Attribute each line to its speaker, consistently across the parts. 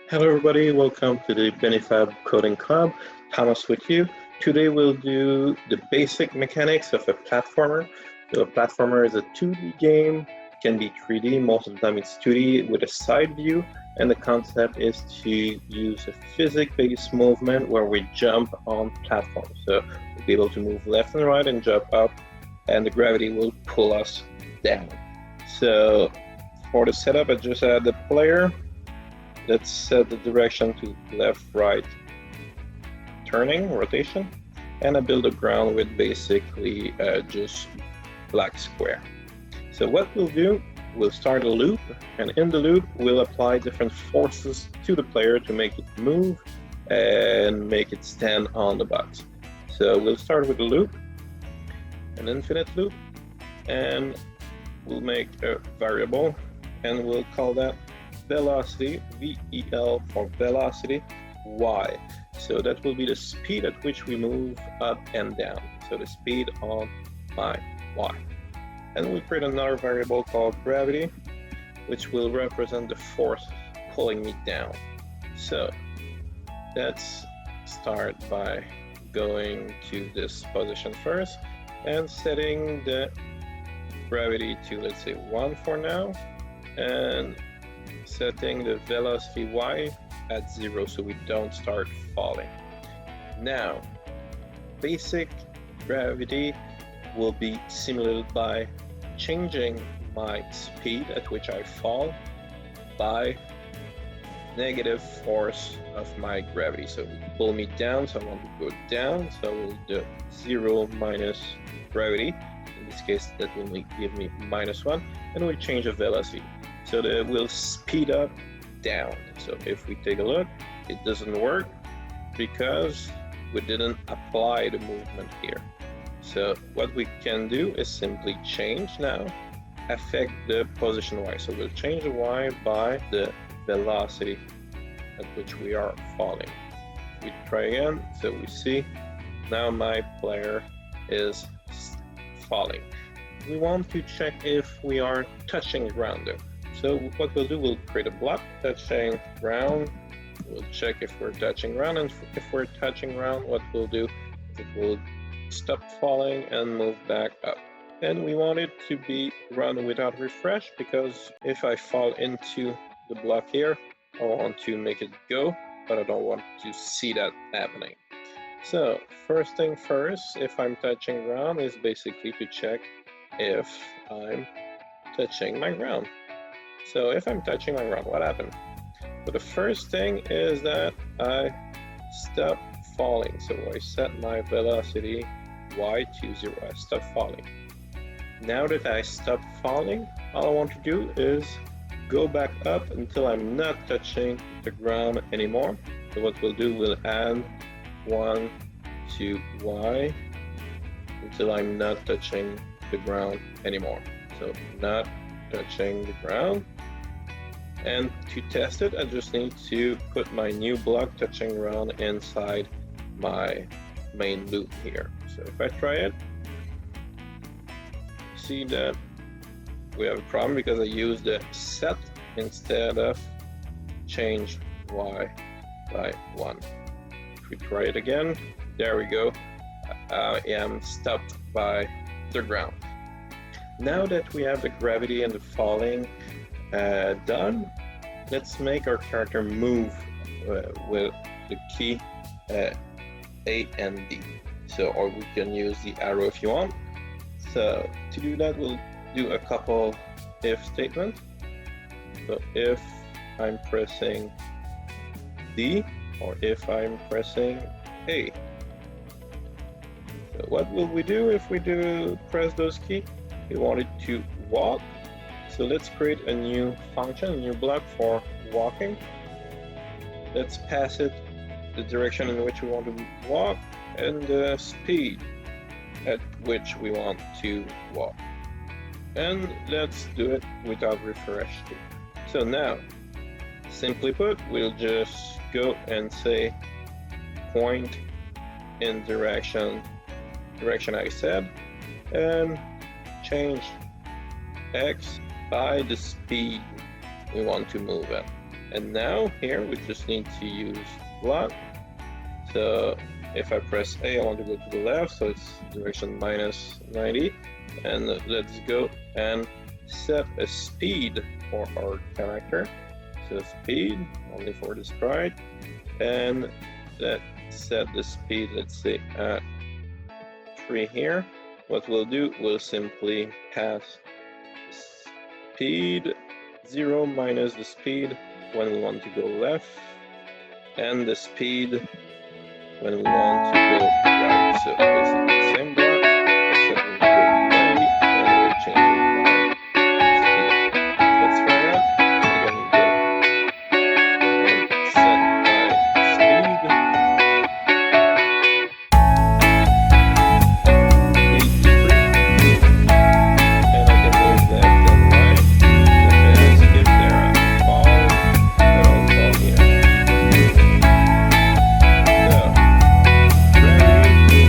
Speaker 1: Hello everybody, welcome to the Benifab Coding Club. Thomas with you. Today we'll do the basic mechanics of a platformer. So a platformer is a 2D game, can be 3D, most of the time it's 2D with a side view, and the concept is to use a physics-based movement where we jump on platforms. So we'll be able to move left and right and jump up, and the gravity will pull us down. So for the setup, I just add the player. Let's set the direction to left, right, turning, rotation, and I build a ground with basically just black square. So what we'll do, we'll start a loop, and in the loop, we'll apply different forces to the player to make it move and make it stand on the box. So we'll start with a loop, an infinite loop, and we'll make a variable, and we'll call that velocity, VEL for velocity, Y. So that will be the speed at which we move up and down. So the speed on my Y. And we create another variable called gravity, which will represent the force pulling me down. So let's start by going to this position first and setting the gravity to, let's say, 1 for now, and setting the velocity y at 0 so we don't start falling. Now, basic gravity will be simulated by changing my speed at which I fall by negative force of my gravity. So it will pull me down, so I want to go down, so we'll do 0 minus gravity. In this case, that will give me -1, and we'll change the velocity. So that will speed up down. So if we take a look, it doesn't work because we didn't apply the movement here. So what we can do is simply change now, affect the position y. So we'll change the y by the velocity at which we are falling. We try again, so we see now my player is falling. We want to check if we are touching ground though. So what we'll do, we'll create a block touching ground. We'll check if we're touching ground, and if we're touching ground, what we'll do, it will stop falling and move back up. And we want it to be run without refresh, because if I fall into the block here, I want to make it go, but I don't want to see that happening. So first thing first, if I'm touching ground, is basically to check if I'm touching my ground. So if I'm touching my ground, what happened? So the first thing is that I stop falling. So I set my velocity y to 0. I stop falling. Now that I stop falling, all I want to do is go back up until I'm not touching the ground anymore. So what we'll do, we'll add 1 to y until I'm not touching the ground anymore. So not touching the ground. And to test it, I just need to put my new block touching ground inside my main loop here. So if I try it, see that we have a problem because I used the set instead of change y by 1. If we try it again, there we go. I am stopped by the ground. Now that we have the gravity and the falling done, let's make our character move with the key A and D. So, or we can use the arrow if you want. So to do that, we'll do a couple if statements. So if I'm pressing D, or if I'm pressing A. So what will we do if we do press those keys? We want it to walk. So let's create a new function, a new block for walking. Let's pass it the direction in which we want to walk and the speed at which we want to walk. And let's do it without refresh. So now, simply put, we'll just go and say point in direction I said, and change x by the speed we want to move at. And now here we just need to use block. So if I press A, I want to go to the left, so it's direction minus 90. And let's go and set a speed for our character. So speed only for the sprite, and let's set the speed, let's say at 3 here. What we'll do, we'll simply pass speed 0 minus the speed when we want to go left, and the speed when we want to go right. So basically the same block, except when we go 90 and we're changing by speed. Let's try that. Again, we go and set by speed. 83. And I can move left and right. If I skip there, I fall, then I'll fall here. So, gravity,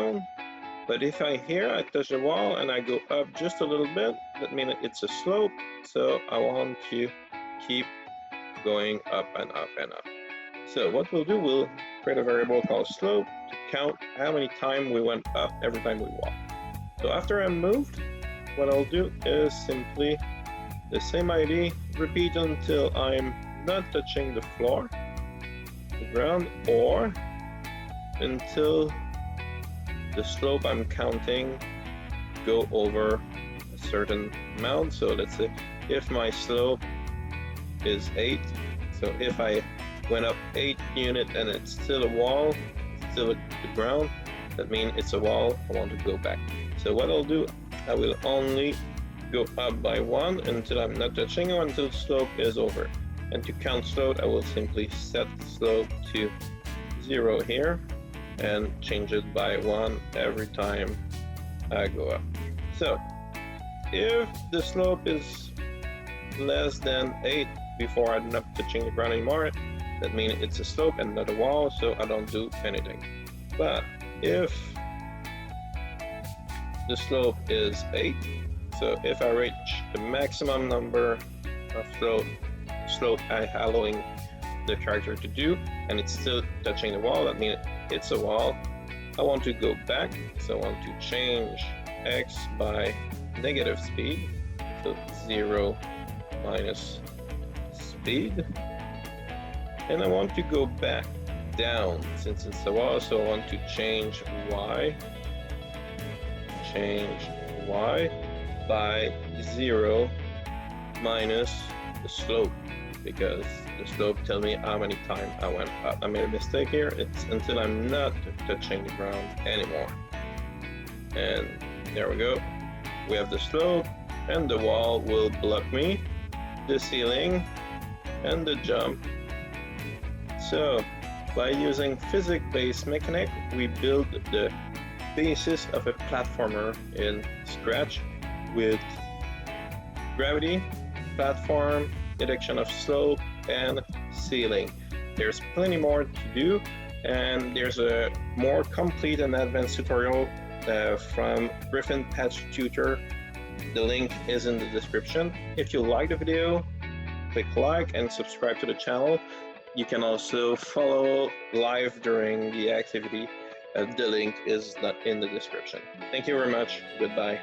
Speaker 1: down. But if I touch the wall and I go up just a little bit, that means it's a slope. So I want to keep going up and up and up. So what we'll do, we'll create a variable called slope to count how many times we went up every time we walk. So after I'm moved, what I'll do is simply the same idea, repeat until I'm not touching the floor, the ground, or until the slope I'm counting go over a certain amount. So let's say if my slope is 8, so if I went up 8 units and it's still a wall, still the ground, that means it's a wall, I want to go back. So what I'll do, I will only go up by 1 until I'm not touching or until slope is over. And to count slope, I will simply set slope to 0 here and change it by 1 every time I go up. So if the slope is less than 8 before I'm not touching the ground anymore, that means it's a slope and not a wall, so I don't do anything. But if the slope is 8, so if I reach the maximum number of slope I'm allowing the character to do, and it's still touching the wall, that means it's a wall. I want to go back, so I want to change x by negative speed, so 0 minus speed, and I want to go back down since it's a wall, so I want to change y by 0 minus the slope, because the slope tells me how many times I went up. I made a mistake here. It's until I'm not touching the ground anymore. And there we go. We have the slope, and the wall will block me, the ceiling, and the jump. So by using physics-based mechanic, we build the basis of a platformer in Scratch with gravity, platform, detection of slope, and ceiling. There's plenty more to do, and there's a more complete and advanced tutorial from Griffin Patch Tutor. The link is in the description. If you like the video, click like and subscribe to the channel. You can also follow live during the activity. The link is in the description. Thank you very much. Goodbye.